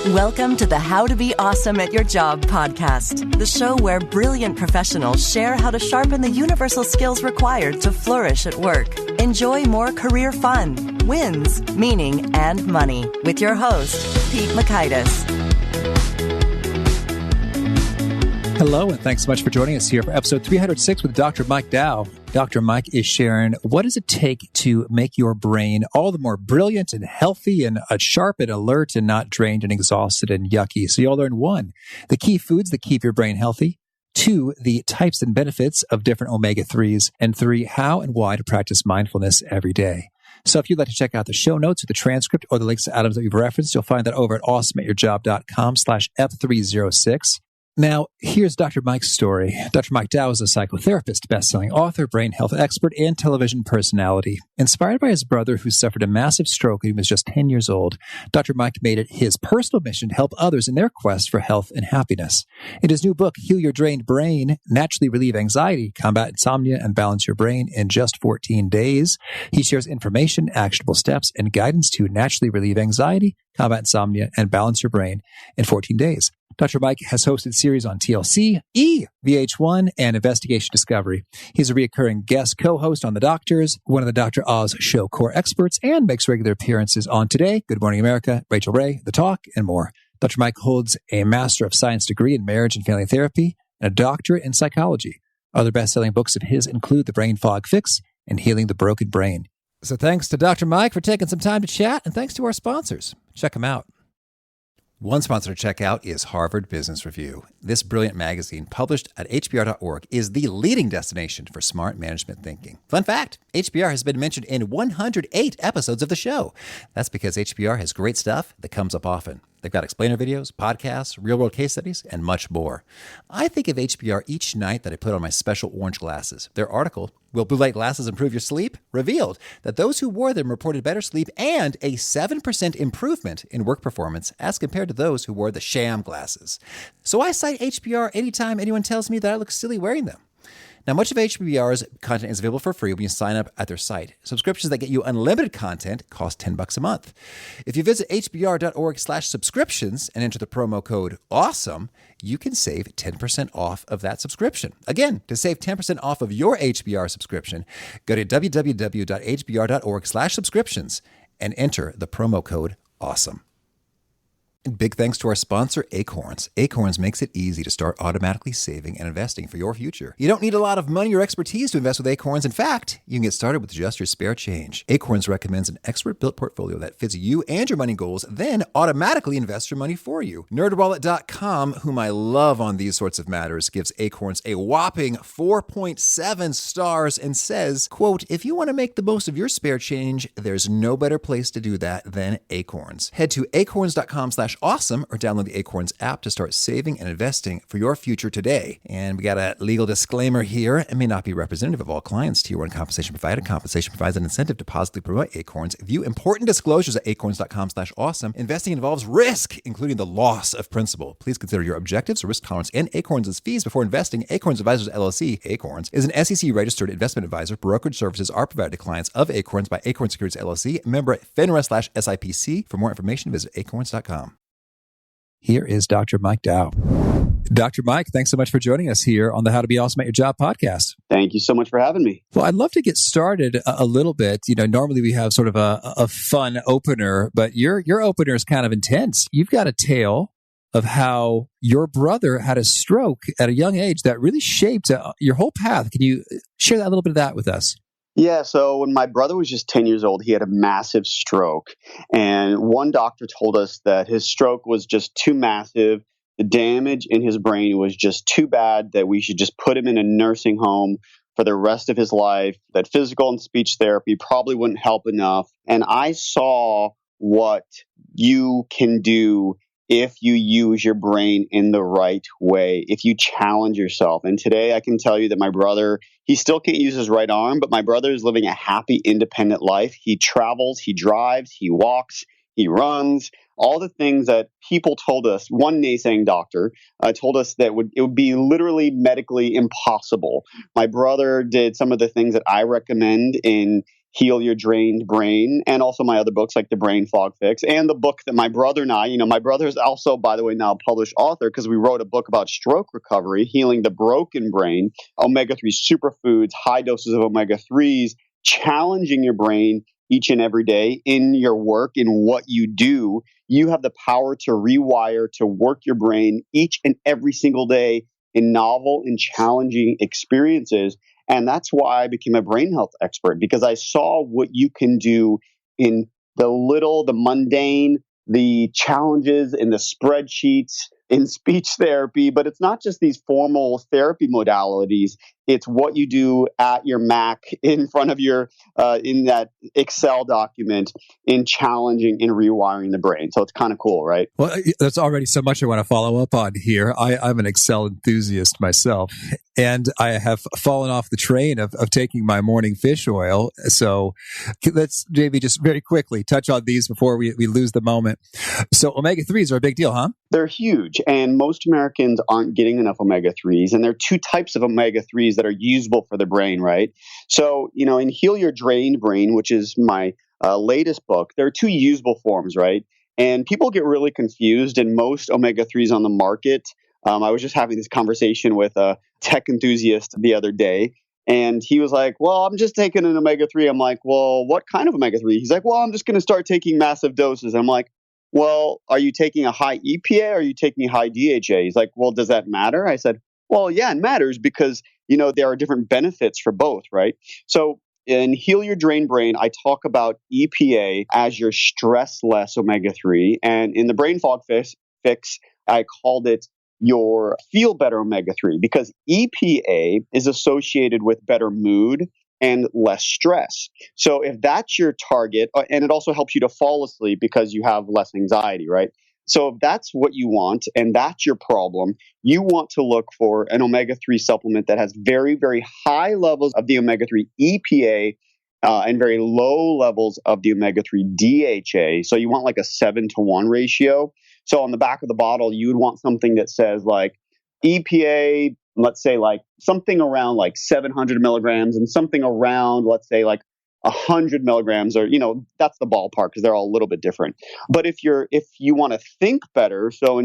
Welcome to the How to Be Awesome at Your Job podcast, the show where brilliant professionals share how to sharpen the universal skills required to flourish at work. Enjoy more career fun, wins, meaning, and money with your host, Pete Mockaitis. Hello, and thanks so much for joining us here for episode 306 with Dr. Mike Dow. Dr. Mike is sharing what does it take to make your brain all the more brilliant and healthy and sharp and alert and not drained and exhausted and yucky. So you'll learn 1, the key foods that keep your brain healthy. 2, the types and benefits of different omega-3s. And 3, how and why to practice mindfulness every day. So if you'd like to check out the show notes or the transcript or the links to items that we've referenced, you'll find that over at awesomeatyourjob.com/F306. Now, here's Dr. Mike's story. Dr. Mike Dow is a psychotherapist, best-selling author, brain health expert, and television personality. Inspired by his brother who suffered a massive stroke when he was just 10 years old, Dr. Mike made it his personal mission to help others in their quest for health and happiness. In his new book, Heal Your Drained Brain, Naturally Relieve Anxiety, Combat Insomnia, and Balance Your Brain in Just 14 Days, he shares information, actionable steps, and guidance to naturally relieve anxiety, combat insomnia, and balance your brain in 14 days. Dr. Mike has hosted series on TLC, VH1, and Investigation Discovery. He's a recurring guest co-host on The Doctors, one of the Dr. Oz show core experts, and makes regular appearances on Today, Good Morning America, Rachel Ray, The Talk, and more. Dr. Mike holds a Master of Science degree in Marriage and Family Therapy and a doctorate in psychology. Other best-selling books of his include The Brain Fog Fix and Healing the Broken Brain. So thanks to Dr. Mike for taking some time to chat, and thanks to our sponsors. Check them out. One sponsor to check out is Harvard Business Review. This brilliant magazine, published at hbr.org, is the leading destination for smart management thinking. Fun fact, HBR has been mentioned in 108 episodes of the show. That's because HBR has great stuff that comes up often. They've got explainer videos, podcasts, real-world case studies, and much more. I think of HBR each night that I put on my special orange glasses. Their article, Will Blue Light Glasses Improve Your Sleep?, revealed that those who wore them reported better sleep and a 7% improvement in work performance as compared to those who wore the sham glasses. So I cite HBR anytime anyone tells me that I look silly wearing them. Now, much of HBR's content is available for free when you sign up at their site. Subscriptions that get you unlimited content cost $10 a month. If you visit hbr.org/subscriptions and enter the promo code AWESOME, you can save 10% off of that subscription. Again, to save 10% off of your HBR subscription, go to www.hbr.org/subscriptions and enter the promo code AWESOME. And big thanks to our sponsor, Acorns. Acorns makes it easy to start automatically saving and investing for your future. You don't need a lot of money or expertise to invest with Acorns. In fact, you can get started with just your spare change. Acorns recommends an expert-built portfolio that fits you and your money goals, then automatically invests your money for you. NerdWallet.com, whom I love on these sorts of matters, gives Acorns a whopping 4.7 stars and says, quote, if you want to make the most of your spare change, there's no better place to do that than Acorns. Head to acorns.com/awesome or download the Acorns app to start saving and investing for your future today. And we got a legal disclaimer here. It may not be representative of all clients. Tier 1 compensation provided. Compensation provides an incentive to positively promote Acorns. View important disclosures at acorns.com/awesome. Investing involves risk, including the loss of principal. Please consider your objectives, risk tolerance, and Acorns' fees before investing. Acorns Advisors LLC, Acorns, is an SEC-registered investment advisor. Brokerage services are provided to clients of Acorns by Acorns Securities LLC, member at FINRA/SIPC. For more information, visit acorns.com. Here is Dr. Mike Dow. Dr. Mike, thanks so much for joining us here on the How to Be Awesome at Your Job podcast. Thank you so much for having me. Well, I'd love to get started a little bit. You know, normally we have sort of a fun opener, but your opener is kind of intense. You've got a tale of how your brother had a stroke at a young age that really shaped your whole path. Can you share a little bit of that with us? Yeah, so when my brother was just 10 years old, he had a massive stroke. And one doctor told us that his stroke was just too massive. The damage in his brain was just too bad that we should just put him in a nursing home for the rest of his life, that physical and speech therapy probably wouldn't help enough. And I saw what you can do if you use your brain in the right way, if you challenge yourself. And today I can tell you that my brother, he still can't use his right arm, but my brother is living a happy, independent life. He travels, he drives, he walks, he runs, all the things that people told us. One naysaying doctor told us that it would be literally medically impossible. My brother did some of the things that I recommend in Heal Your Drained Brain, and also my other books like The Brain Fog Fix, and the book that my brother and I, my brother is also, by the way, now a published author because we wrote a book about stroke recovery, healing the broken brain, omega-3 superfoods, high doses of omega-3s, challenging your brain each and every day in your work, in what you do. You have the power to rewire, to work your brain each and every single day in novel and challenging experiences. And that's why I became a brain health expert, because I saw what you can do in the mundane, the challenges in the spreadsheets, in speech therapy. But it's not just these formal therapy modalities. It's what you do at your Mac, in front of your, in that Excel document, in challenging and rewiring the brain. So it's kind of cool, right? Well, there's already so much I want to follow up on here. I'm an Excel enthusiast myself, and I have fallen off the train of taking my morning fish oil. So let's maybe just very quickly touch on these before we lose the moment. So omega-3s are a big deal, huh? They're huge, and most Americans aren't getting enough omega-3s, and there are two types of omega-3s that are usable for the brain, right? So, in Heal Your Drained Brain, which is my latest book, there are two usable forms, right? And people get really confused, and most omega-3s on the market, I was just having this conversation with a tech enthusiast the other day, and he was like, well, I'm just taking an omega-3. I'm like, well, what kind of omega-3? He's like, well, I'm just going to start taking massive doses. I'm like, well, are you taking a high EPA or are you taking high DHA? He's like, well, does that matter? I said, well, yeah, it matters because, there are different benefits for both, right? So in Heal Your Drained Brain, I talk about EPA as your stress-less omega-3. And in the Brain Fog Fix, I called it your feel better omega-3 because EPA is associated with better mood and less stress. So if that's your target, and it also helps you to fall asleep because you have less anxiety, right? So if that's what you want and that's your problem, you want to look for an omega-3 supplement that has very, very high levels of the omega-3 EPA and very low levels of the omega-3 DHA. So you want like a 7-to-1 ratio. So on the back of the bottle, you would want something that says like EPA, let's say like something around like 700 milligrams and something around, let's say like 100 milligrams, or, that's the ballpark because they're all a little bit different. But if you want to think better, so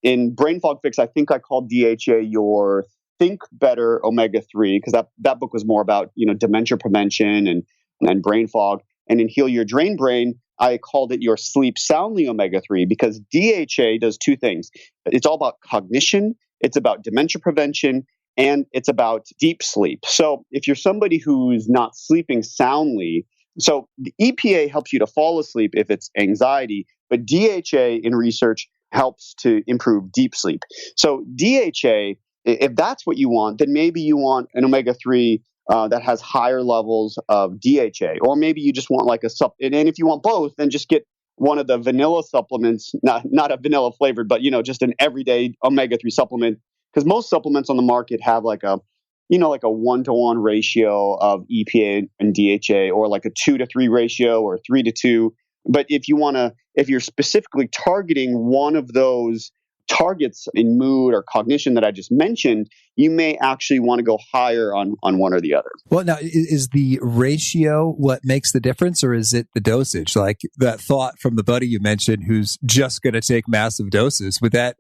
in Brain Fog Fix, I think I called DHA your Think Better Omega-3 because that book was more about, dementia prevention and brain fog. And in Heal Your Drained Brain, I called it your Sleep Soundly Omega-3 because DHA does two things. It's all about cognition, it's about dementia prevention, and it's about deep sleep. So if you're somebody who's not sleeping soundly, so the EPA helps you to fall asleep if it's anxiety, but DHA in research helps to improve deep sleep. So DHA, if that's what you want, then maybe you want an omega-3 that has higher levels of DHA, or maybe you just want like and if you want both, then just get one of the vanilla supplements, not a vanilla flavored, but just an everyday omega-3 supplement. Because most supplements on the market have like a 1-to-1 ratio of EPA and DHA, or like a 2-to-3 ratio, or 3-to-2. But if you're specifically targeting one of those targets in mood or cognition that I just mentioned, you may actually want to go higher on one or the other. Well, now, is the ratio what makes the difference, or is it the dosage? Like that thought from the buddy you mentioned who's just going to take massive doses, would that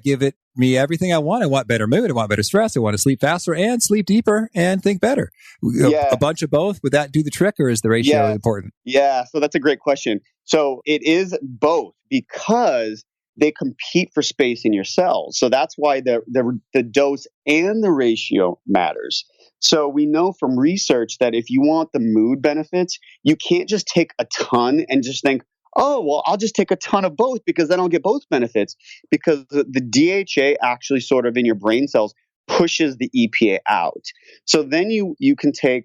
give me everything I want? I want better mood. I want better stress. I want to sleep faster and sleep deeper and think better. Yeah. A bunch of both. Would that do the trick, or is the ratio important? Yeah. So that's a great question. So it is both because they compete for space in your cells. So that's why the dose and the ratio matters. So we know from research that if you want the mood benefits, you can't just take a ton and just think, oh, well, I'll just take a ton of both because then I'll get both benefits, because the DHA actually sort of in your brain cells pushes the EPA out. So then you can take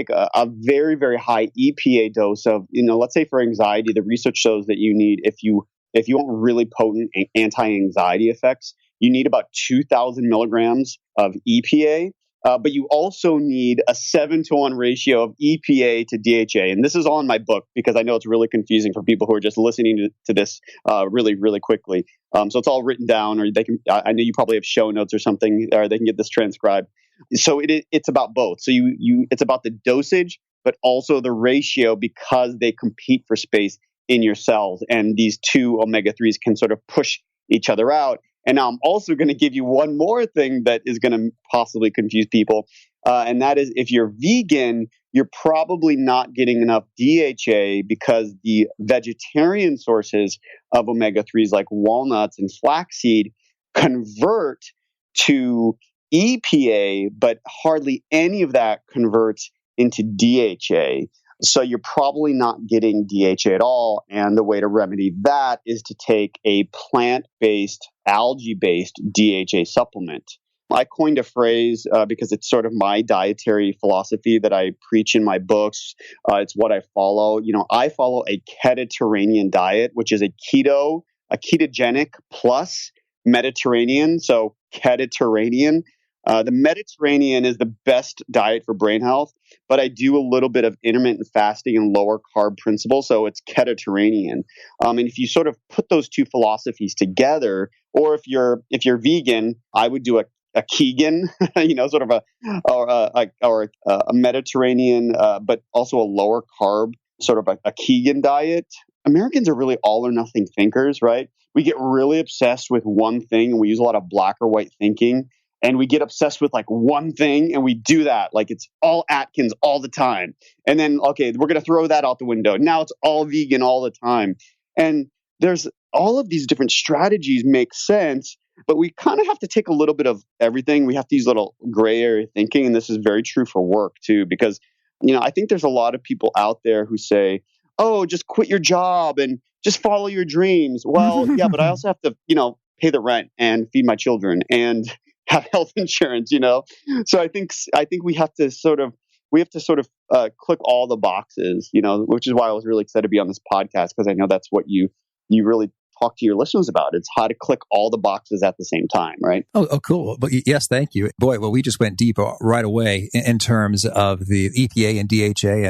a very, very high EPA dose of, let's say for anxiety, the research shows that you need, if you want really potent anti-anxiety effects, you need about 2,000 milligrams of EPA. But you also need a 7-to-1 ratio of EPA to DHA. And this is all in my book because I know it's really confusing for people who are just listening to this really, really quickly. So it's all written down, or I know you probably have show notes or something, or they can get this transcribed. So it's about both. So it's about the dosage but also the ratio because they compete for space in your cells. And these two omega-3s can sort of push each other out. And now I'm also going to give you one more thing that is going to possibly confuse people. And that is if you're vegan, you're probably not getting enough DHA because the vegetarian sources of omega-3s like walnuts and flaxseed convert to EPA, but hardly any of that converts into DHA. So you're probably not getting DHA at all. And the way to remedy that is to take a plant-based, algae-based DHA supplement. I coined a phrase because it's sort of my dietary philosophy that I preach in my books. It's what I follow. I follow a Mediterranean diet, which is a ketogenic plus Mediterranean. So Mediterranean. The Mediterranean is the best diet for brain health, but I do a little bit of intermittent fasting and lower carb principles, so it's Mediterranean. And if you sort of put those two philosophies together, or if you're vegan, I would do a Kegan, sort of a Mediterranean, but also a lower carb, sort of a Kegan diet. Americans are really all or nothing thinkers, right? We get really obsessed with one thing, and we use a lot of black or white thinking. And we get obsessed with like one thing and we do that. Like it's all Atkins all the time. And then, okay, we're going to throw that out the window. Now it's all vegan all the time. And there's all of these different strategies make sense, but we kind of have to take a little bit of everything. We have to use a little gray area thinking. And this is very true for work too, because, I think there's a lot of people out there who say, oh, just quit your job and just follow your dreams. Well, yeah, but I also have to, pay the rent and feed my children and have health insurance, So I think we have to sort of click all the boxes, which is why I was really excited to be on this podcast, because I know that's what you really talk to your listeners about. It's how to click all the boxes at the same time, right? Oh, cool. But yes, thank you. Boy, well, we just went deep right away in terms of the EPA and DHA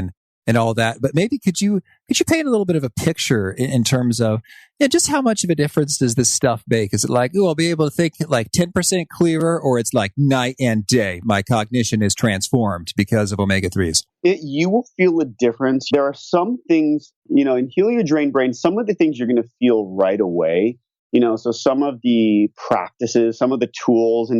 and all that. But maybe could you paint a little bit of a picture in terms of just how much of a difference does this stuff make? Is it like, I'll be able to think like 10% clearer, or it's like night and day? My cognition is transformed because of omega-3s. You will feel a difference. There are some things, in Heal Your Drained Brain, some of the things you're going to feel right away. So some of the practices, some of the tools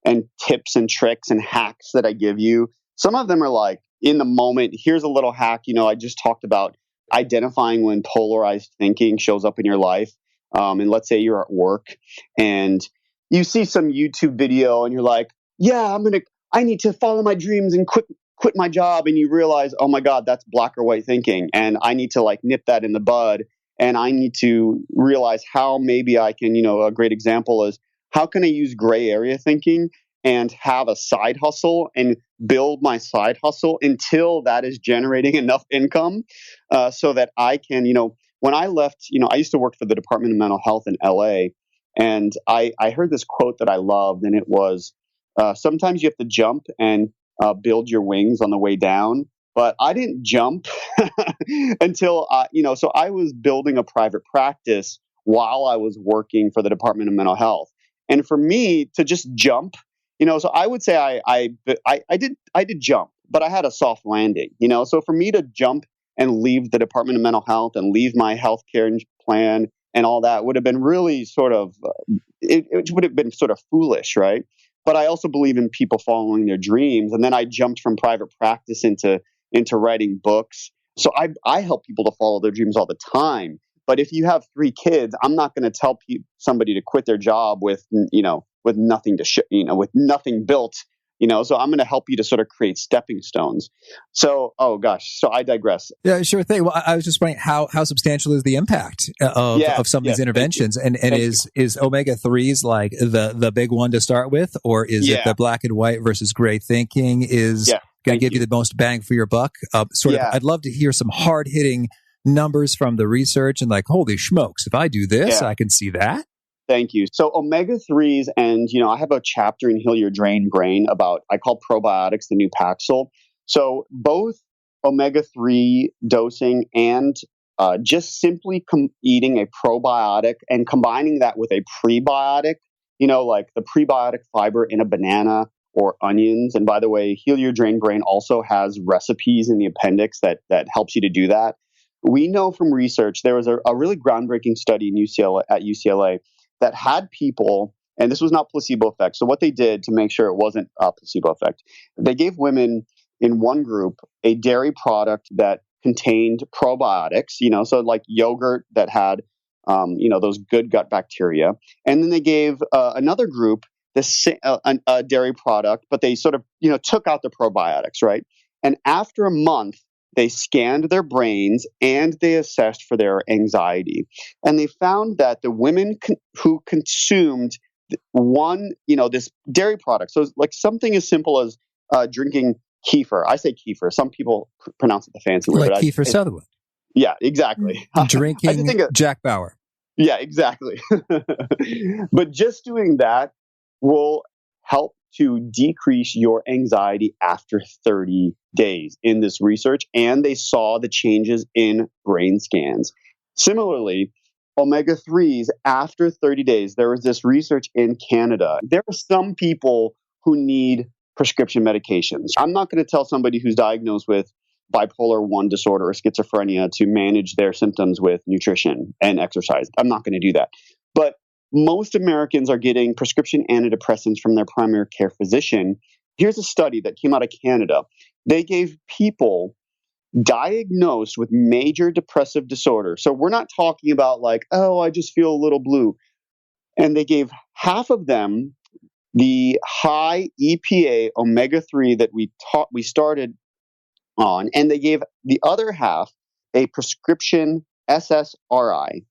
and tips and tricks and hacks that I give you, some of them are like, in the moment, here's a little hack. I just talked about identifying when polarized thinking shows up in your life. And let's say you're at work and you see some YouTube video and you're like, yeah, I need to follow my dreams and quit my job. And you realize, oh my God, that's black or white thinking. And I need to nip that in the bud. And I need to realize how maybe I can, a great example is how can I use gray area thinking and have a side hustle and build my side hustle until that is generating enough income so that I can, when I left, I used to work for the Department of Mental Health in LA. And I heard this quote that I loved, and it was, sometimes you have to jump and build your wings on the way down. But I didn't jump until, so I was building a private practice while I was working for the Department of Mental Health. And for me to just jump, so I would say I did jump, but I had a soft landing, So for me to jump and leave the Department of Mental Health and leave my healthcare plan and all that would have been really sort of, it would have been sort of foolish, right? But I also believe in people following their dreams. And then I jumped from private practice into writing books. So I help people to follow their dreams all the time. But if you have 3 kids, I'm not going to tell somebody to quit their job with nothing with nothing built, so I'm going to help you to sort of create stepping stones. So, oh gosh, so I digress. Yeah, sure thing. Well, I was just wondering how substantial is the impact of some of these interventions, and is omega-3s like the big one to start with, or is it the black and white versus gray thinking is going to give you the most bang for your buck? I'd love to hear some hard hitting numbers from the research and like, holy smokes, if I do this, I can see that. Thank you. So omega-3s, and I have a chapter in Heal Your Drained Brain I call probiotics the new Paxil. So both omega-3 dosing and just simply eating a probiotic and combining that with a prebiotic, like the prebiotic fiber in a banana or onions. And by the way, Heal Your Drained Brain also has recipes in the appendix that helps you to do that. We know from research, there was a really groundbreaking study in UCLA that had people, and this was not placebo effect. So what they did to make sure it wasn't a placebo effect, they gave women in one group a dairy product that contained probiotics, so like yogurt that had, those good gut bacteria. And then they gave another group a dairy product, but they sort of, took out the probiotics, right? And after a month, they scanned their brains and they assessed for their anxiety. And they found that the women who consumed this dairy product, so like something as simple as drinking kefir. I say kefir. Some people pronounce it the fancy word. Like Kiefer Sutherland. Yeah, exactly. Drinking Jack Bauer. Yeah, exactly. But just doing that will help to decrease your anxiety after 30 days in this research. And they saw the changes in brain scans. Similarly, omega-3s after 30 days, there was this research in Canada. There are some people who need prescription medications. I'm not going to tell somebody who's diagnosed with bipolar 1 disorder or schizophrenia to manage their symptoms with nutrition and exercise. I'm not going to do that. But most Americans are getting prescription antidepressants from their primary care physician. Here's a study that came out of Canada. They gave people diagnosed with major depressive disorder. So we're not talking about like, oh, I just feel a little blue. And they gave half of them the high EPA omega-3 that we started on, and they gave the other half a prescription SSRI.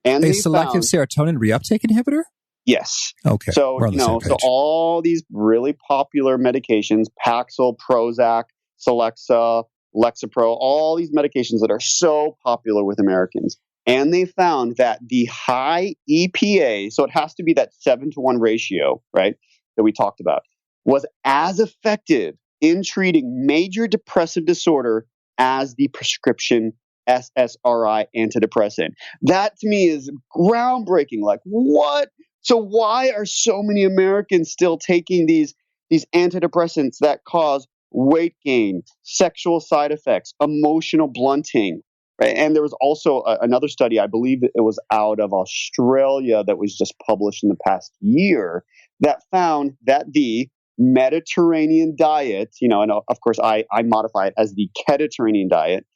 And a selective serotonin reuptake inhibitor? Yes. Okay. So, so all these really popular medications, Paxil, Prozac, Celexa, Lexapro, all these medications that are so popular with Americans. And they found that the high EPA, so it has to be that 7-to-1 ratio, right, that we talked about, was as effective in treating major depressive disorder as the prescription SSRI antidepressant. That to me is groundbreaking. Like, what? So why are so many Americans still taking these antidepressants that cause weight gain, sexual side effects, emotional blunting? Right? And there was also another study, I believe it was out of Australia, that was just published in the past year, that found that the Mediterranean diet, and of course I modify it as the Mediterranean diet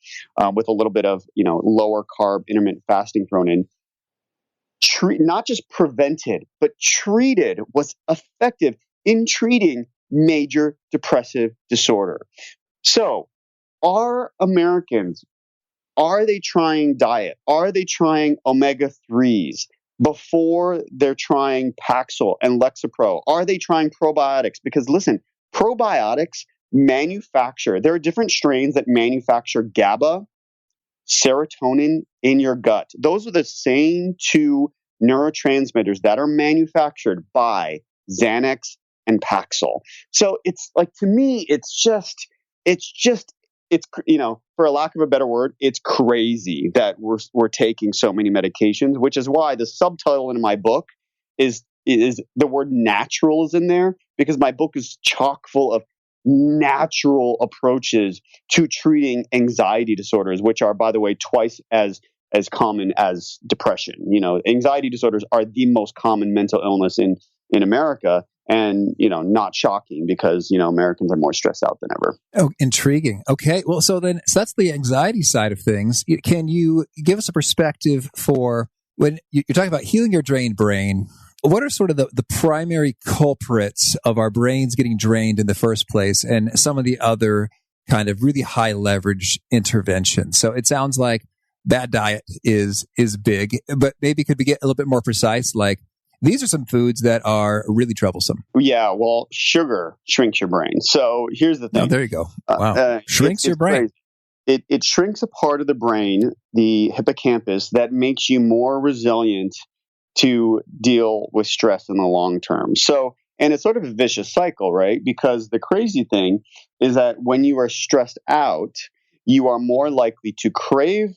with a little bit of, lower carb intermittent fasting thrown in, not just prevented, but treated, was effective in treating major depressive disorder. So are Americans, are they trying diet? Are they trying omega-3s before they're trying Paxil and Lexapro? Are they trying probiotics? Because listen, probiotics there are different strains that manufacture GABA, serotonin in your gut. Those are the same two neurotransmitters that are manufactured by Xanax and Paxil. So it's like, to me, it's for a lack of a better word, it's crazy that we're taking so many medications, which is why the subtitle in my book is the word natural is in there, because my book is chock full of natural approaches to treating anxiety disorders, which are, by the way, twice as common as depression. Anxiety disorders are the most common mental illness in America. And, not shocking because, Americans are more stressed out than ever. Oh, intriguing. Okay. Well, so that's the anxiety side of things. Can you give us a perspective for when you're talking about healing your drained brain? What are sort of the primary culprits of our brains getting drained in the first place, and some of the other kind of really high leverage interventions? So it sounds like bad diet is big, but maybe could we get a little bit more precise? Like, these are some foods that are really troublesome. Yeah, well, sugar shrinks your brain. So here's the thing. Oh, there you go. Wow. Shrinks your brain. It shrinks a part of the brain, the hippocampus, that makes you more resilient to deal with stress in the long term. So, and it's sort of a vicious cycle, right? Because the crazy thing is that when you are stressed out, you are more likely to crave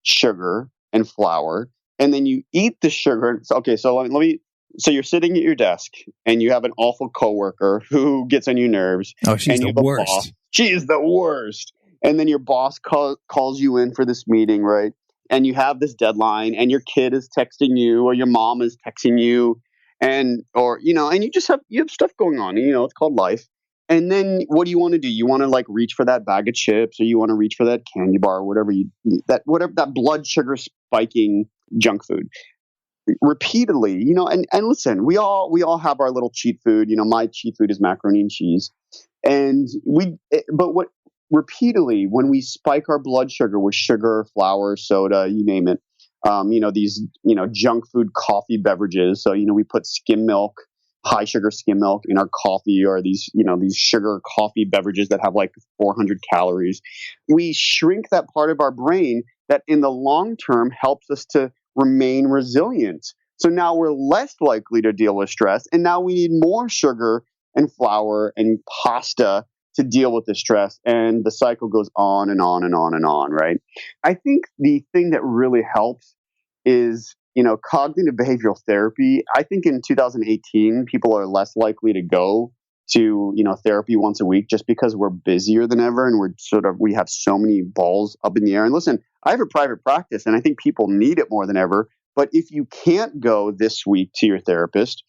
sugar and flour, and then you eat the sugar. Okay, so let me So you're sitting at your desk and you have an awful coworker who gets on your nerves. Oh, she's and the you have a worst. boss. She is the worst. And then your boss calls you in for this meeting, right? And you have this deadline, and your kid is texting you, or your mom is texting you, and you just have stuff going on. It's called life. And then what do you want to do? You want to like reach for that bag of chips, or you want to reach for that candy bar, or whatever that blood sugar spiking junk food repeatedly. And listen, we all have our little cheat food. My cheat food is macaroni and cheese. But what repeatedly, when we spike our blood sugar with sugar, flour, soda, you name it, these junk food coffee beverages. So we put skim milk, high sugar skim milk in our coffee, or these sugar coffee beverages that have like 400 calories. We shrink that part of our brain that in the long term helps us to remain resilient. So now we're less likely to deal with stress, and now we need more sugar and flour and pasta to deal with the stress, and the cycle goes on and on and on and on, right? I think the thing that really helps is, cognitive behavioral therapy. I think in 2018, people are less likely to go to, therapy once a week just because we're busier than ever, and we have so many balls up in the air. And listen, I have a private practice, and I think people need it more than ever. But if you can't go this week to your therapist,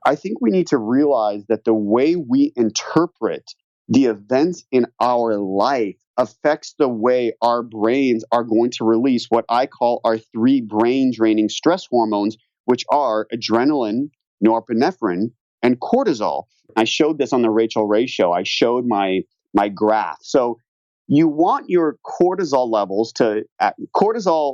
I think we need to realize that the way we interpret the events in our life affects the way our brains are going to release what I call our 3 brain draining stress hormones, which are adrenaline, norepinephrine, and cortisol. I showed this on the Rachel Ray show. I showed my graph. So you want your cortisol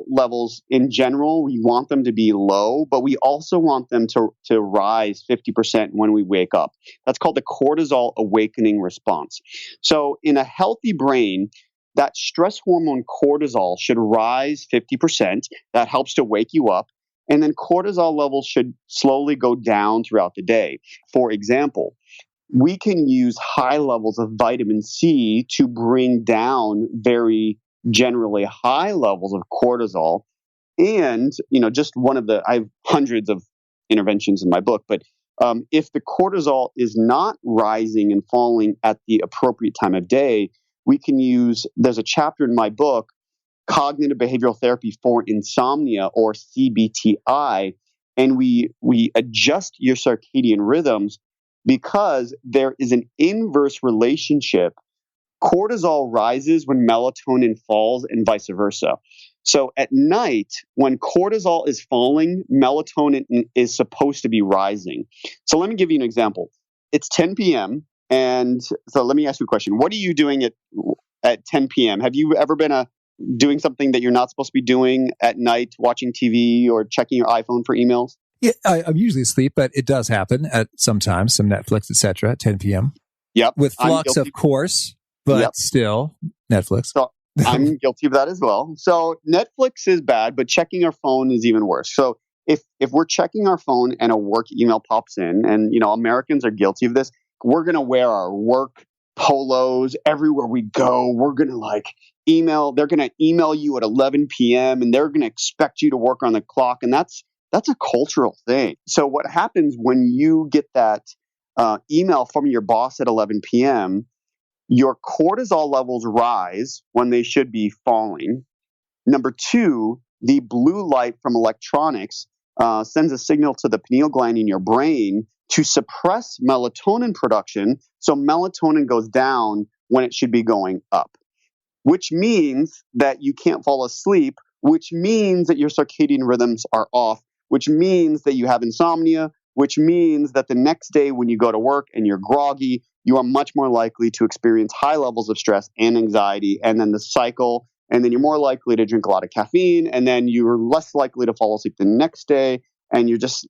levels in general, we want them to be low, but we also want them to rise 50% when we wake up. That's called the cortisol awakening response. So in a healthy brain, that stress hormone cortisol should rise 50%. That helps to wake you up. And then cortisol levels should slowly go down throughout the day. For example, we can use high levels of vitamin C to bring down very generally high levels of cortisol. And, I have hundreds of interventions in my book, but if the cortisol is not rising and falling at the appropriate time of day, there's a chapter in my book, Cognitive Behavioral Therapy for Insomnia, or CBTI, and we adjust your circadian rhythms because there is an inverse relationship. Cortisol rises when melatonin falls and vice versa. So at night, when cortisol is falling, melatonin is supposed to be rising. So let me give you an example. It's 10 p.m. And so let me ask you a question. What are you doing at 10 p.m.? Have you ever been doing something that you're not supposed to be doing at night, watching TV or checking your iPhone for emails? Yeah, I'm usually asleep, but it does happen at sometimes, some Netflix, etc. at 10 p.m. Yep. With flux, of course, but still Netflix. So I'm guilty of that as well. So Netflix is bad, but checking our phone is even worse. So if we're checking our phone and a work email pops in, and Americans are guilty of this, we're going to wear our work polos everywhere we go. We're going to email. They're going to email you at 11 p.m. and they're going to expect you to work on the clock, and that's a cultural thing. So what happens when you get that email from your boss at 11 p.m., your cortisol levels rise when they should be falling. Number 2, the blue light from electronics sends a signal to the pineal gland in your brain to suppress melatonin production. So melatonin goes down when it should be going up, which means that you can't fall asleep, which means that your circadian rhythms are off, which means that you have insomnia, which means that the next day when you go to work and you're groggy, you are much more likely to experience high levels of stress and anxiety, and then the cycle, and then you're more likely to drink a lot of caffeine, and then you're less likely to fall asleep the next day, and you just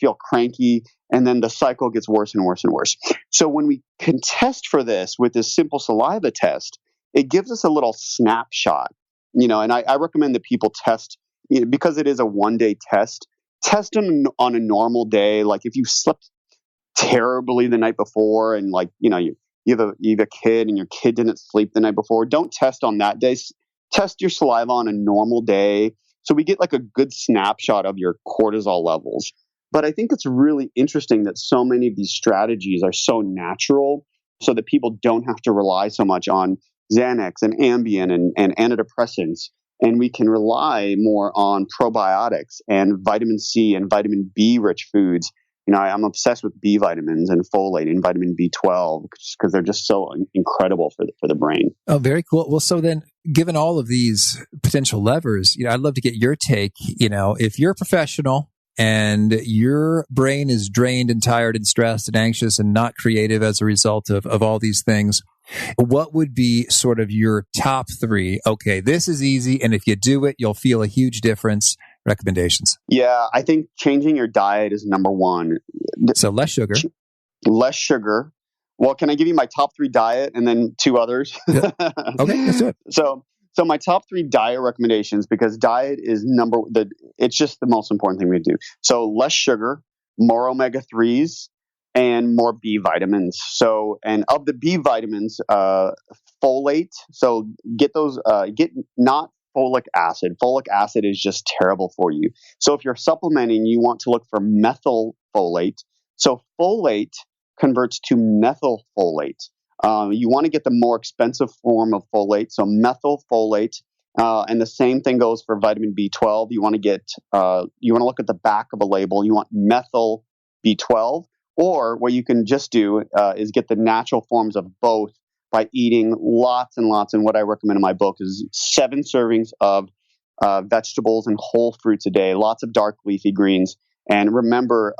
feel cranky, and then the cycle gets worse and worse and worse. So when we can test for this with this simple saliva test, it gives us a little snapshot, and I recommend that people test, because it is a one-day test. Test on a normal day. Like if you slept terribly the night before, and you have a kid and your kid didn't sleep the night before, don't test on that day. Test your saliva on a normal day, so we get a good snapshot of your cortisol levels. But I think it's really interesting that so many of these strategies are so natural so that people don't have to rely so much on Xanax and Ambien and antidepressants. And we can rely more on probiotics and vitamin C and vitamin B rich foods. I'm obsessed with B vitamins and folate and vitamin B12 because they're just so incredible for the brain. Oh, very cool. Well, so then, given all of these potential levers, I'd love to get your take. If you're a professional and your brain is drained and tired and stressed and anxious and not creative as a result of all these things, what would be sort of your top 3? Okay, this is easy, and if you do it, you'll feel a huge difference. Recommendations? Yeah, I think changing your diet is number one. So less sugar. Less sugar. Well, can I give you my top 3 diet and then 2 others? Yeah. Okay, let's do it. So my top 3 diet recommendations, because diet is it's just the most important thing we do. So less sugar, more omega-3s, and more B vitamins. So, and of the B vitamins, folate. So get those, not folic acid. Folic acid is just terrible for you. So if you're supplementing, you want to look for methylfolate. So folate converts to methylfolate. You want to get the more expensive form of folate, so methylfolate. And the same thing goes for vitamin B12. You want to look at the back of a label. You want methyl B12, or what you can just do is get the natural forms of both by eating lots and lots. And what I recommend in my book is 7 servings of vegetables and whole fruits a day, lots of dark leafy greens. And remember,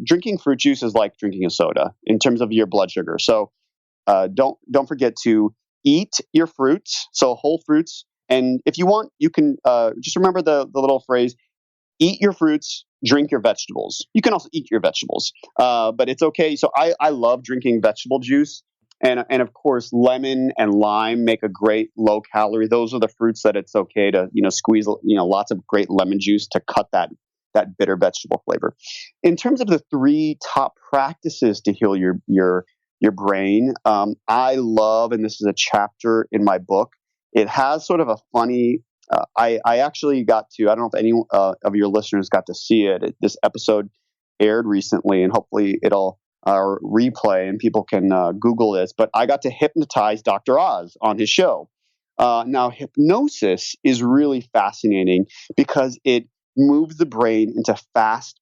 drinking fruit juice is like drinking a soda in terms of your blood sugar. So don't forget to eat your fruits, so whole fruits. And if you want, you can just remember the little phrase, eat your fruits, drink your vegetables. You can also eat your vegetables, but it's okay. So I love drinking vegetable juice. And of course, lemon and lime make a great low calorie. Those are the fruits that it's okay to, squeeze, lots of great lemon juice to cut that bitter vegetable flavor. In terms of the 3 top practices to heal your brain, I love, and this is a chapter in my book, it has sort of a funny, I actually got to, I don't know if any of your listeners got to see it. This episode aired recently, and hopefully it'll replay and people can Google this, but I got to hypnotize Dr. Oz on his show. Now, hypnosis is really fascinating because it moves the brain into fast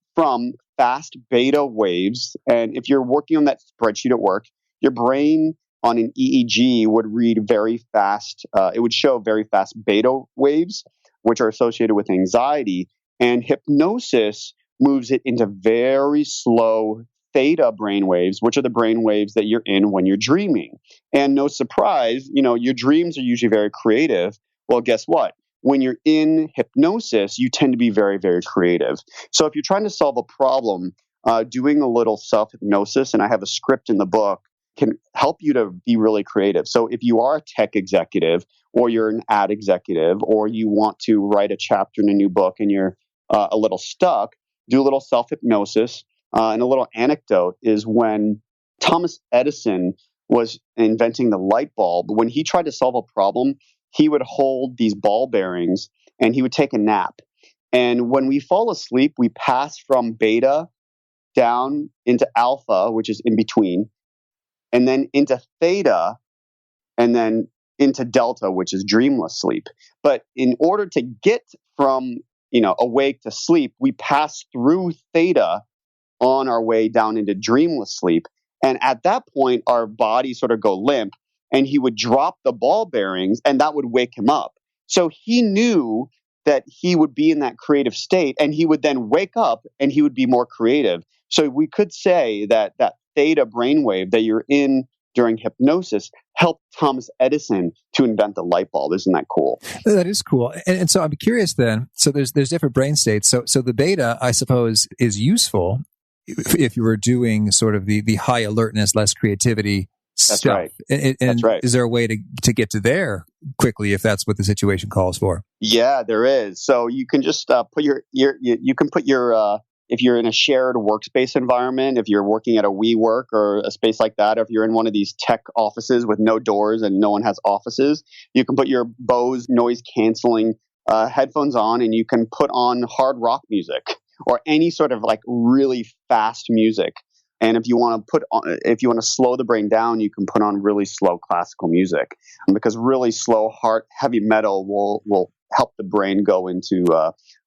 beta waves. And if you're working on that spreadsheet at work, your brain on an EEG would read very fast. It would show very fast beta waves, which are associated with anxiety. And hypnosis moves it into very slow theta brain waves, which are the brain waves that you're in when you're dreaming. And no surprise, your dreams are usually very creative. Well, guess what? When you're in hypnosis, you tend to be very, very creative. So if you're trying to solve a problem, doing a little self-hypnosis, and I have a script in the book, can help you to be really creative. So if you are a tech executive, or you're an ad executive, or you want to write a chapter in a new book and you're a little stuck, do a little self-hypnosis. And a little anecdote is when Thomas Edison was inventing the light bulb, when he tried to solve a problem, he would hold these ball bearings and he would take a nap. And when we fall asleep, we pass from beta down into alpha, which is in between, and then into theta, and then into delta, which is dreamless sleep. But in order to get from awake to sleep, we pass through theta on our way down into dreamless sleep. And at that point, our bodies sort of go limp, and he would drop the ball bearings and that would wake him up. So he knew that he would be in that creative state, and he would then wake up and he would be more creative. So we could say that theta brainwave that you're in during hypnosis helped Thomas Edison to invent the light bulb. Isn't that cool? That is cool. And so I'm curious then, so there's different brain states. So the beta, I suppose, is useful if you were doing sort of the high alertness, less creativity That's stuff. right. And That's right. Is there a way to get to there quickly if that's what the situation calls for? Yeah, there is. So you can just put your if you're in a shared workspace environment, if you're working at a WeWork or a space like that, or if you're in one of these tech offices with no doors and no one has offices, you can put your Bose noise canceling headphones on, and you can put on hard rock music. or any sort of like really fast music. And if you want to slow the brain down, you can put on really slow classical music, because really slow, heavy metal will help the brain go into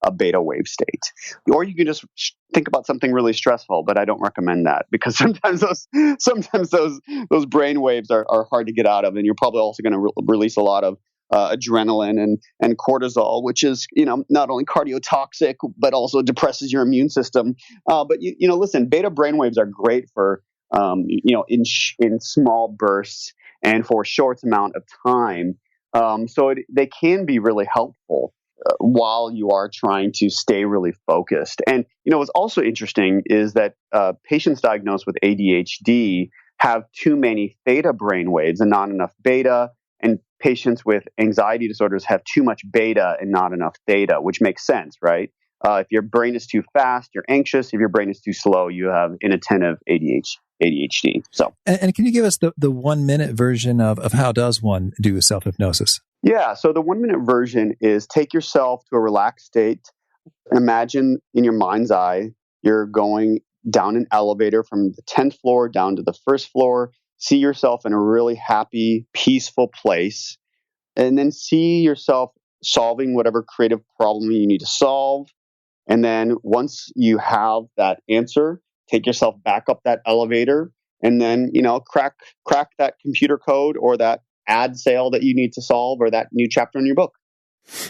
a beta wave state. Or you can just think about something really stressful, but I don't recommend that, because sometimes those brain waves are hard to get out of, and you're probably also going to release a lot of adrenaline and cortisol, which is not only cardiotoxic but also depresses your immune system. But listen, beta brainwaves are great for in small bursts and for a short amount of time. So they can be really helpful while you are trying to stay really focused. And what's also interesting is that patients diagnosed with ADHD have too many theta brainwaves and not enough beta. And patients with anxiety disorders have too much beta and not enough theta, which makes sense, right? If your brain is too fast, you're anxious. If your brain is too slow, you have inattentive ADHD. So, and can you give us the 1 minute version of how does one do self-hypnosis? Yeah. So the 1 minute version is take yourself to a relaxed state. Imagine in your mind's eye, you're going down an elevator from the 10th floor down to the first floor. See yourself in a really happy, peaceful place, and then see yourself solving whatever creative problem you need to solve. And then once you have that answer, take yourself back up that elevator, and then, crack that computer code or that ad sale that you need to solve or that new chapter in your book.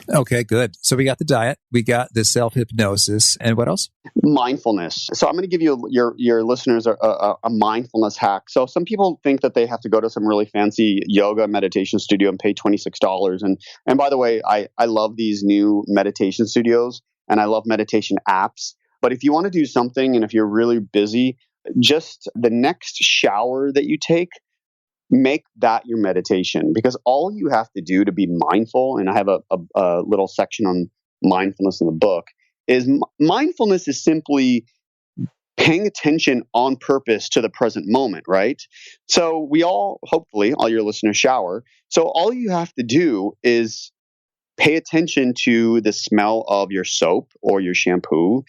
Okay, good. So we got the diet, we got the self-hypnosis, and what else? Mindfulness. So I'm going to give you your listeners a mindfulness hack. So some people think that they have to go to some really fancy yoga meditation studio and pay $26. And by the way, I love these new meditation studios and I love meditation apps. But if you want to do something and if you're really busy, just the next shower that you take, make that your meditation, because all you have to do to be mindful, and I have a little section on mindfulness in the book, is mindfulness is simply paying attention on purpose to the present moment, right? So we hopefully, all your listeners shower. So all you have to do is pay attention to the smell of your soap or your shampoo.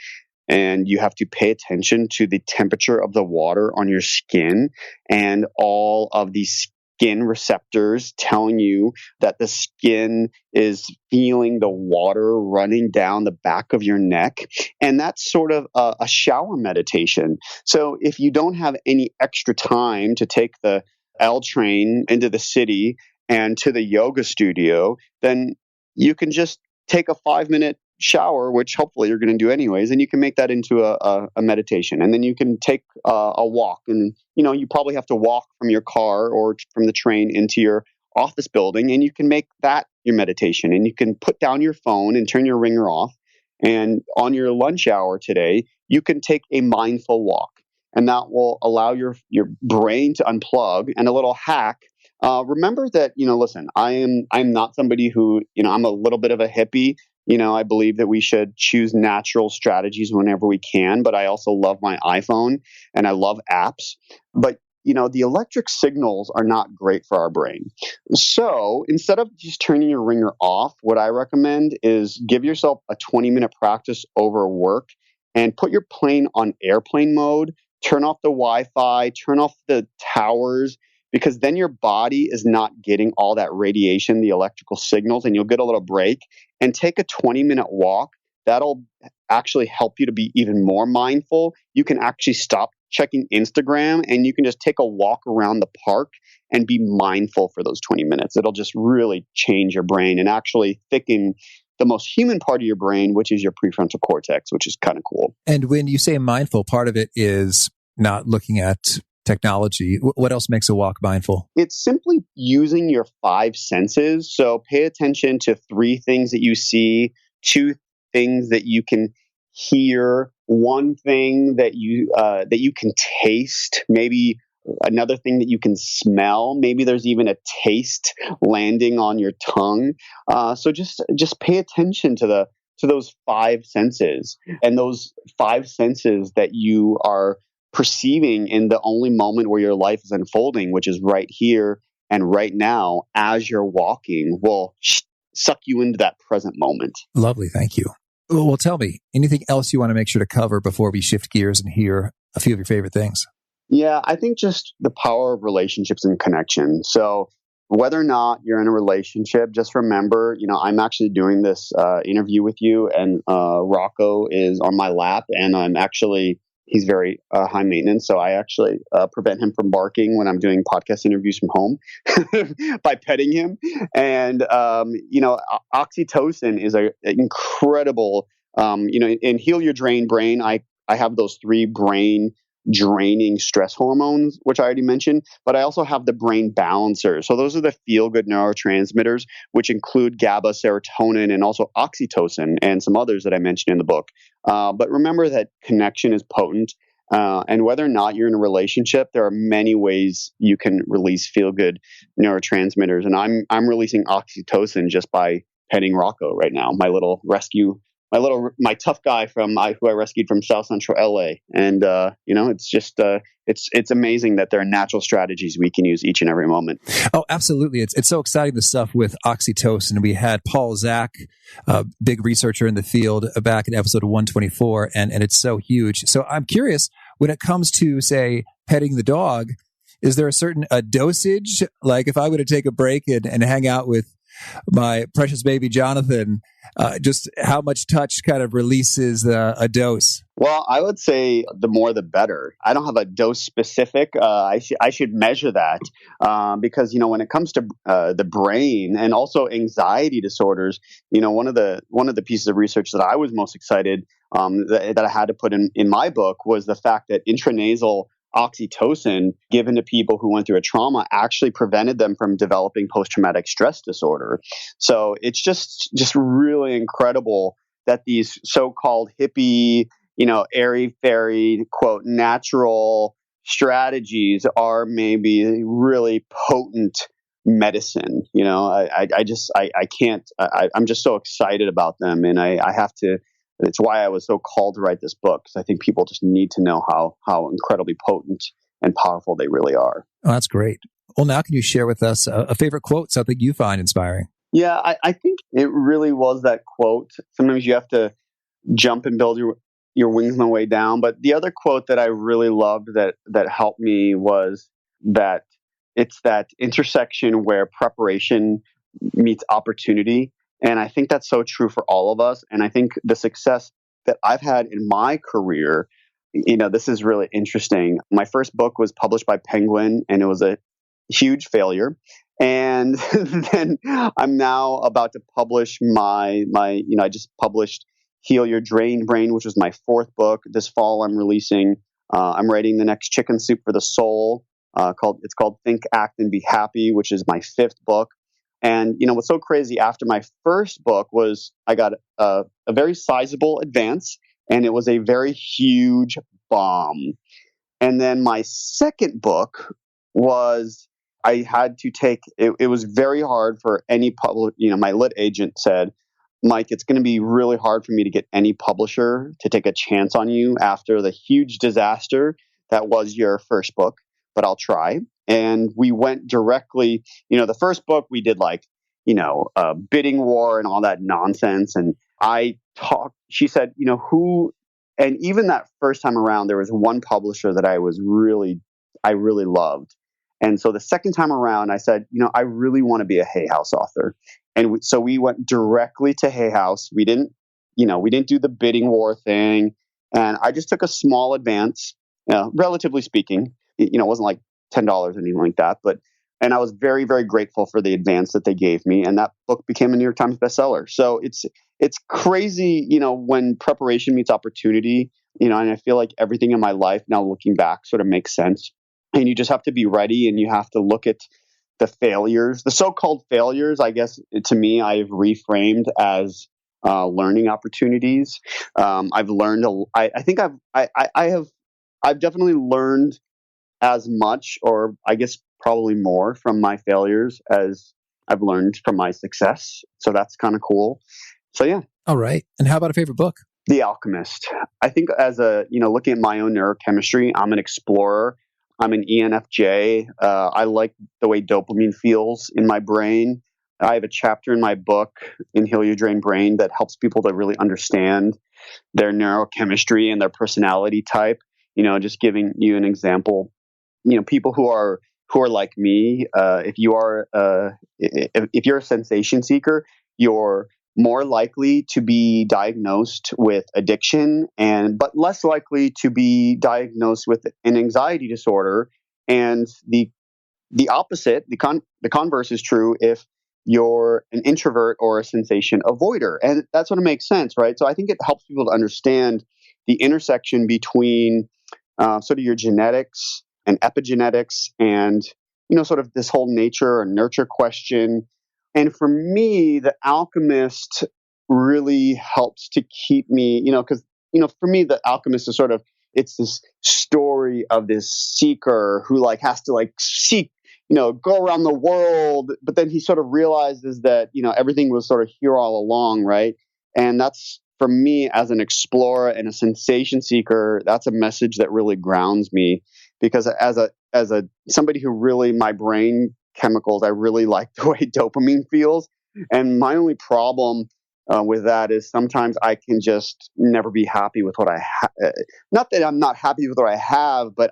And you have to pay attention to the temperature of the water on your skin and all of these skin receptors telling you that the skin is feeling the water running down the back of your neck. And that's sort of a shower meditation. So if you don't have any extra time to take the L train into the city and to the yoga studio, then you can just take a 5-minute shower, which hopefully you're going to do anyways, and you can make that into a meditation. And then you can take a walk, and you probably have to walk from your car or from the train into your office building, and you can make that your meditation. And you can put down your phone and turn your ringer off, and on your lunch hour today you can take a mindful walk, and that will allow your brain to unplug. And a little hack, remember that listen, I'm not somebody who I'm a little bit of a hippie. I believe that we should choose natural strategies whenever we can, but I also love my iPhone and I love apps. But, the electric signals are not great for our brain. So instead of just turning your ringer off, what I recommend is give yourself a 20-minute practice over work and put your plane on airplane mode, turn off the Wi-Fi, turn off the towers, because then your body is not getting all that radiation, the electrical signals, and you'll get a little break. And take a 20-minute walk. That'll actually help you to be even more mindful. You can actually stop checking Instagram and you can just take a walk around the park and be mindful for those 20 minutes. It'll just really change your brain and actually thicken the most human part of your brain, which is your prefrontal cortex, which is kind of cool. And when you say mindful, part of it is not looking at technology. What else makes a walk mindful? It's simply using your 5 senses. So pay attention to 3 things that you see, 2 things that you can hear, 1 thing that you can taste, maybe another thing that you can smell. Maybe there's even a taste landing on your tongue. So just pay attention to those 5 senses, and those 5 senses that you are perceiving in the only moment where your life is unfolding, which is right here and right now as you're walking, will suck you into that present moment. Lovely. Thank you. Well, tell me, anything else you want to make sure to cover before we shift gears and hear a few of your favorite things? Yeah, I think just the power of relationships and connection. So whether or not you're in a relationship, just remember, I'm actually doing this interview with you, and Rocco is on my lap, and he's very high maintenance. So I actually prevent him from barking when I'm doing podcast interviews from home by petting him. And, oxytocin is an incredible, in Heal Your Drained Brain, I have those 3 brain draining stress hormones, which I already mentioned, but I also have the brain balancers. So those are the feel-good neurotransmitters, which include GABA, serotonin, and also oxytocin, and some others that I mentioned in the book. But remember that connection is potent. And whether or not you're in a relationship, there are many ways you can release feel-good neurotransmitters. And I'm releasing oxytocin just by petting Rocco right now, my tough guy who I rescued from South Central LA. And, it's just, it's amazing that there are natural strategies we can use each and every moment. Oh, absolutely. It's so exciting, the stuff with oxytocin. We had Paul Zak, a big researcher in the field, back in episode 124, and it's so huge. So I'm curious, when it comes to, say, petting the dog, is there a certain dosage? Like if I were to take a break and hang out with my precious baby Jonathan, just how much touch kind of releases a dose? Well, I would say the more the better. I don't have a dose specific. I should measure that because when it comes to the brain and also anxiety disorders, one of the pieces of research that I was most excited that I had to put in my book was the fact that intranasal oxytocin given to people who went through a trauma actually prevented them from developing post-traumatic stress disorder. So it's just really incredible that these so-called hippie, airy-fairy, quote, natural strategies are maybe really potent medicine. I'm just so excited about them, and I have to. It's why I was so called to write this book, because I think people just need to know how incredibly potent and powerful they really are. Oh, that's great. Well, now can you share with us a favorite quote, something you find inspiring? Yeah, I think it really was that quote. Sometimes you have to jump and build your wings on the way down. But the other quote that I really loved that helped me was that it's that intersection where preparation meets opportunity. And I think that's so true for all of us. And I think the success that I've had in my career, this is really interesting. My first book was published by Penguin, and it was a huge failure. And then I'm now about to publish I just published Heal Your Drained Brain, which was my 4th book. This fall I'm releasing, I'm writing the next Chicken Soup for the Soul, it's called Think, Act, and Be Happy, which is my 5th book. And, what's so crazy, after my first book was I got a very sizable advance, and it was a very huge bomb. And then my second book was, I had to take, it was very hard for any public, my lit agent said, Mike, it's going to be really hard for me to get any publisher to take a chance on you after the huge disaster that was your first book, but I'll try. And we went directly, the first book we did bidding war and all that nonsense. And she said, and even that first time around, there was one publisher that I really loved. And so the second time around, I said, I really want to be a Hay House author. And so we went directly to Hay House. We didn't do the bidding war thing. And I just took a small advance, relatively speaking. It wasn't like $10 or anything like that. And I was very, very grateful for the advance that they gave me. And that book became a New York Times bestseller. So it's crazy, when preparation meets opportunity, and I feel like everything in my life now looking back sort of makes sense. And you just have to be ready, and you have to look at the failures, the so-called failures, I guess, to me, I've reframed as learning opportunities. I've learned, I've definitely learned as much, or I guess probably more, from my failures as I've learned from my success. So that's kind of cool. So yeah. All right. And how about a favorite book? The Alchemist. I think as looking at my own neurochemistry, I'm an explorer. I'm an ENFJ. I like the way dopamine feels in my brain. I have a chapter in my book in Heal Your Drained Brain that helps people to really understand their neurochemistry and their personality type. Just giving you an example, people who are like me, if you're a sensation seeker, you're more likely to be diagnosed with addiction but less likely to be diagnosed with an anxiety disorder. And the opposite, the converse is true if you're an introvert or a sensation avoider. And that's what makes sense, right? So I think it helps people to understand the intersection between sort of your genetics and epigenetics and, sort of this whole nature or nurture question. And for me, The Alchemist really helps to keep me, because, for me, The Alchemist is sort of, it's this story of this seeker who has to seek, go around the world. But then he sort of realizes that, everything was sort of here all along, right? And that's, for me, as an explorer and a sensation seeker, that's a message that really grounds me, because as a somebody who really, my brain chemicals, I really like the way dopamine feels. And my only problem with that is sometimes I can just never be happy with what I have. Not that I'm not happy with what I have, but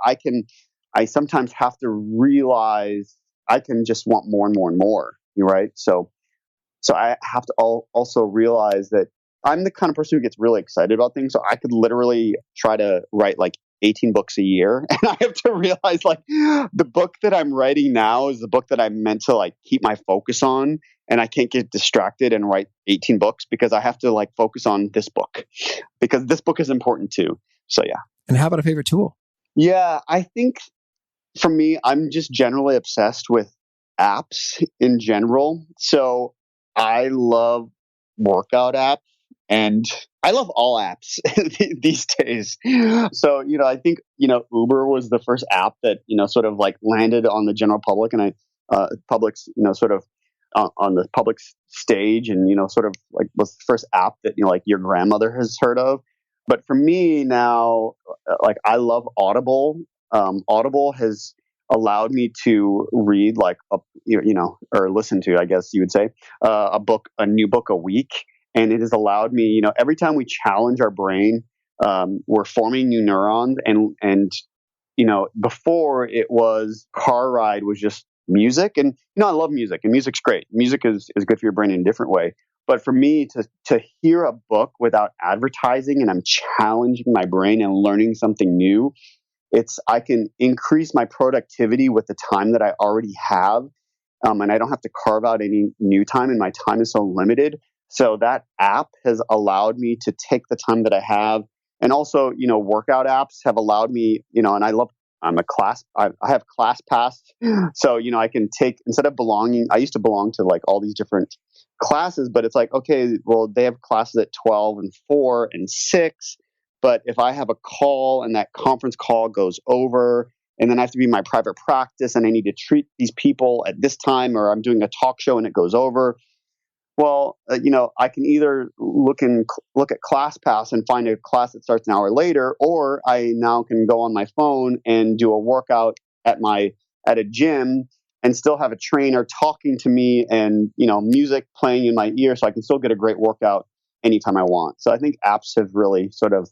I sometimes have to realize I can just want more and more and more. Right? So I have to also realize that I'm the kind of person who gets really excited about things. So I could literally try to write 18 books a year. And I have to realize the book that I'm writing now is the book that I'm meant to keep my focus on. And I can't get distracted and write 18 books because I have to focus on this book because this book is important too. So yeah. And how about a favorite tool? Yeah, I think for me, I'm just generally obsessed with apps in general. So I love workout apps. And I love all apps these days. So, I think, Uber was the first app that, sort of landed on the general public and public's, sort of on the public stage and, sort of was the first app that, your grandmother has heard of. But for me now, I love Audible. Audible has allowed me to read or listen to, I guess you would say, a new book a week. And it has allowed me, every time we challenge our brain, we're forming new neurons. And before it was car ride was just music. And, I love music and music's great. Music is good for your brain in a different way. But for me to hear a book without advertising and I'm challenging my brain and learning something new, I can increase my productivity with the time that I already have. And I don't have to carve out any new time and my time is so limited. So that app has allowed me to take the time that I have. And also, workout apps have allowed me, and I have ClassPass. So, I can take, instead of belonging, I used to belong to all these different classes, but it's okay, well, they have classes at 12 and 4 and 6. But if I have a call and that conference call goes over, and then I have to be in my private practice and I need to treat these people at this time, or I'm doing a talk show and it goes over, well, I can either look at ClassPass and find a class that starts an hour later, or I now can go on my phone and do a workout at a gym and still have a trainer talking to me and, music playing in my ear, so I can still get a great workout anytime I want. So I think apps have really sort of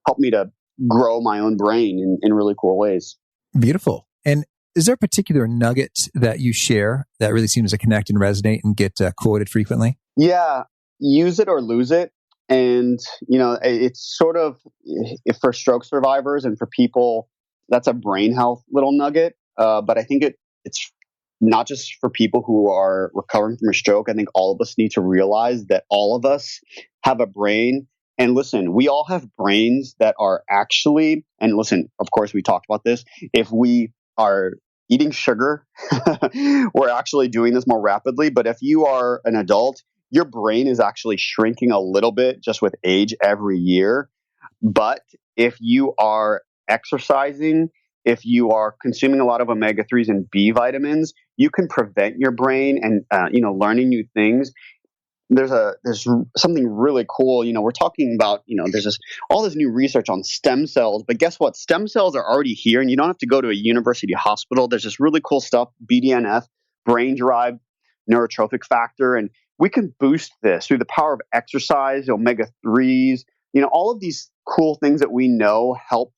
helped me to grow my own brain in really cool ways. Beautiful. And is there a particular nugget that you share that really seems to connect and resonate and get quoted frequently? Yeah, use it or lose it. And, it's sort of, if for stroke survivors and for people, that's a brain health little nugget. But I think it's not just for people who are recovering from a stroke. I think all of us need to realize that all of us have a brain. And listen, we all have brains that are actually, and listen, of course, we talked about this. If we are eating sugar, we're actually doing this more rapidly. But if you are an adult, your brain is actually shrinking a little bit just with age every year. But if you are exercising, if you are consuming a lot of omega-3s and B vitamins, you can prevent your brain and, learning new things. There's something really cool. We're talking about, there's all this new research on stem cells, but guess what? Stem cells are already here and you don't have to go to a university hospital. There's this really cool stuff, BDNF, brain-derived neurotrophic factor. And we can boost this through the power of exercise, omega-3s, all of these cool things that we know help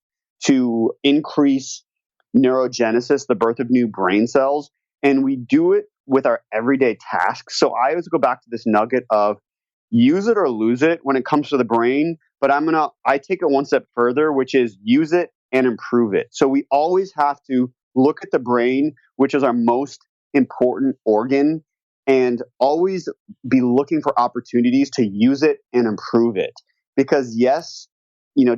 to increase neurogenesis, the birth of new brain cells. And we do it with our everyday tasks. So I always go back to this nugget of use it or lose it when it comes to the brain. But I take it one step further, which is use it and improve it. So we always have to look at the brain, which is our most important organ, and always be looking for opportunities to use it and improve it. Because yes,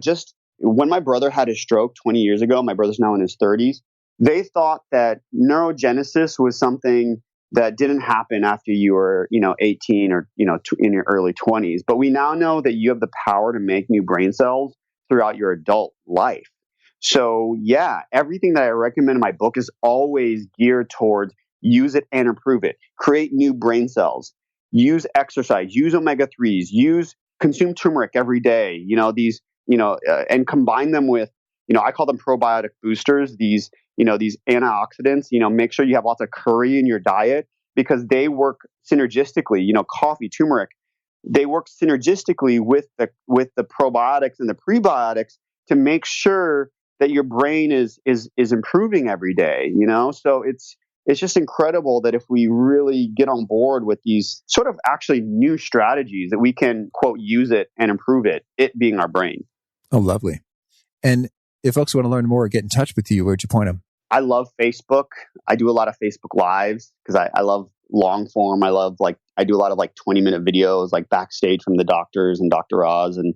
just when my brother had his stroke 20 years ago, my brother's now in his 30s, they thought that neurogenesis was something that didn't happen after you were, 18 or, in your early 20s. But we now know that you have the power to make new brain cells throughout your adult life. So yeah, everything that I recommend in my book is always geared towards use it and improve it. Create new brain cells. Use exercise. Use omega-3s. Consume turmeric every day. And combine them with, I call them probiotic boosters. These antioxidants. Make sure you have lots of curry in your diet because they work synergistically. Coffee, turmeric, they work synergistically with the probiotics and the prebiotics to make sure that your brain is improving every day. So it's just incredible that if we really get on board with these sort of actually new strategies that we can, quote, use it and improve it being our brain. Oh, lovely. And if folks want to learn more or get in touch with you, where'd you point them? I love Facebook. I do a lot of Facebook Lives because I love long form. I do a lot of 20-minute videos like backstage from the doctors and Dr. Oz. And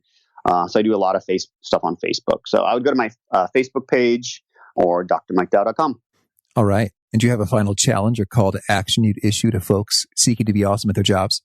so I do a lot of stuff on Facebook. So I would go to my Facebook page or drmikedow.com. All right. And do you have a final challenge or call to action you'd issue to folks seeking to be awesome at their jobs?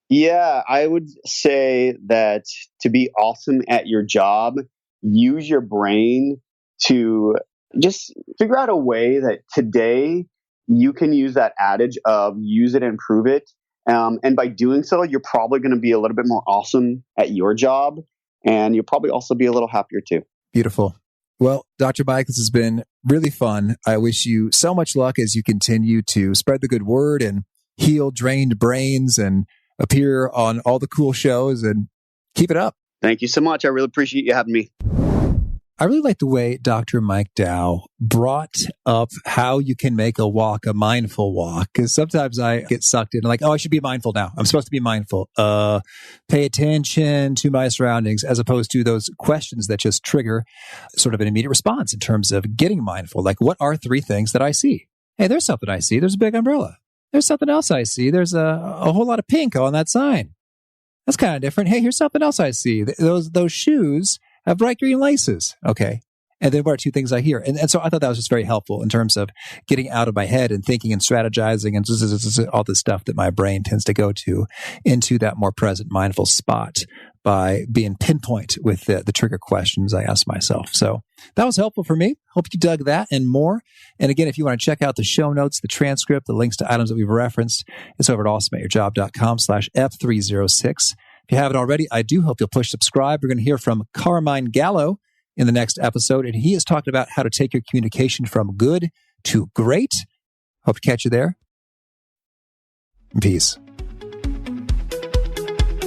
Yeah, I would say that to be awesome at your job, use your brain to just figure out a way that today you can use that adage of use it and prove it. And by doing so, you're probably going to be a little bit more awesome at your job. And you'll probably also be a little happier too. Beautiful. Well, Dr. Mike, this has been really fun. I wish you so much luck as you continue to spread the good word and heal drained brains and appear on all the cool shows, and keep it up. Thank you so much. I really appreciate you having me. I really like the way Dr. Mike Dow brought up how you can make a walk a mindful walk. Because sometimes I get sucked in like, I should be mindful now. I'm supposed to be mindful. Pay attention to my surroundings, as opposed to those questions that just trigger sort of an immediate response in terms of getting mindful. Like, what are 3 things that I see? Hey, there's something I see. There's a big umbrella. There's something else I see. There's a whole lot of pink on that sign. That's kind of different. Hey, here's something else I see. Those shoes have bright green laces. Okay. And then what are 2 things I hear? And so I thought that was just very helpful in terms of getting out of my head and thinking and strategizing and all the stuff that my brain tends to go to into that more present mindful spot by being pinpoint with the trigger questions I ask myself. So that was helpful for me. Hope you dug that and more. And again, if you want to check out the show notes, the transcript, the links to items that we've referenced, it's over at awesomeatyourjob.com/F306. If you haven't already, I do hope you'll push subscribe. We're going to hear from Carmine Gallo in the next episode, and he is talking about how to take your communication from good to great. Hope to catch you there. Peace.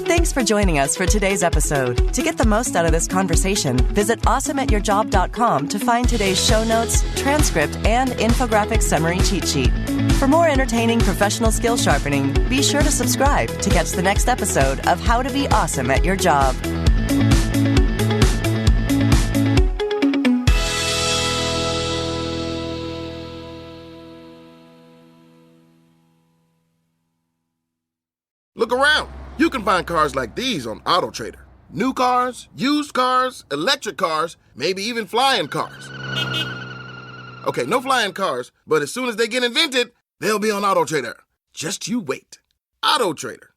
Thanks for joining us for today's episode. To get the most out of this conversation, visit awesomeatyourjob.com to find today's show notes, transcript, and infographic summary cheat sheet. For more entertaining professional skill sharpening, be sure to subscribe to catch the next episode of How to Be Awesome at Your Job. Look around. You can find cars like these on AutoTrader. New cars, used cars, electric cars, maybe even flying cars. Okay, no flying cars, but as soon as they get invented, they'll be on AutoTrader. Just you wait. AutoTrader.